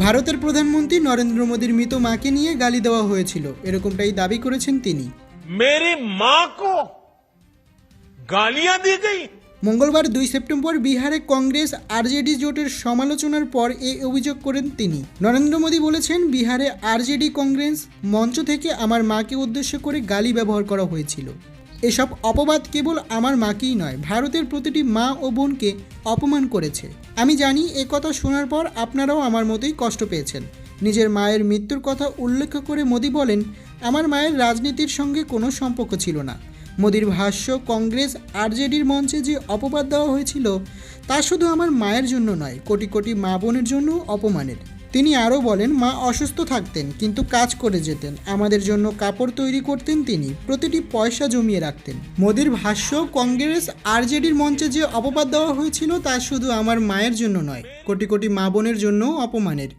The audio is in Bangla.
ভারতের প্রধানমন্ত্রী নরেন্দ্র মোদীর মৃত মাকে নিয়ে গালি দেওয়া হয়েছিল, এরকমটাই দাবি করেছেন তিনি। मेरी मां को गालियां दी गई। মঙ্গলবার 2 সেপ্টেম্বর বিহারে কংগ্রেস আরজেডি জোটের সমালোচনার পর এই অভিযোগ করেন তিনি। নরেন্দ্র মোদী বলেছেন, বিহারে আরজেডি কংগ্রেস মঞ্চ থেকে আমার মাকে উদ্দেশ্য করে গালি ব্যবহার করা হয়েছিল। এসব অপবাদ কেবল আমার মাকেই নয়, ভারতের প্রতিটি মা ও বোনকে অপমান করেছে। আমি জানি এ কথা শোনার পর আপনারাও আমার মতোই কষ্ট পেয়েছেন। নিজের মায়ের মৃত্যুর কথা উল্লেখ করে মোদী বলেন, আমার মায়ের রাজনীতির সঙ্গে কোনো সম্পর্ক ছিল না। মোদীর ভাষ্য, কংগ্রেস আরজেডির মঞ্চে যে অপবাদ দেওয়া হয়েছিল তা শুধু আমার মায়ের জন্য নয়, কোটি কোটি মা বোনের জন্য অপমানের। তিনি আরও বলেন, মা অসুস্থ থাকতেন কিন্তু কাজ করে যেতেন, আমাদের জন্য কাপড় তৈরি করতেন, তিনি প্রতিটি পয়সা জমিয়ে রাখতেন। মোদীর ভাষ্য, কংগ্রেস আরজেডির মঞ্চে যে অপবাদ দেওয়া হয়েছিল তা শুধু আমার মায়ের জন্য নয়, কোটি কোটি মা বোনের জন্য অপমানের।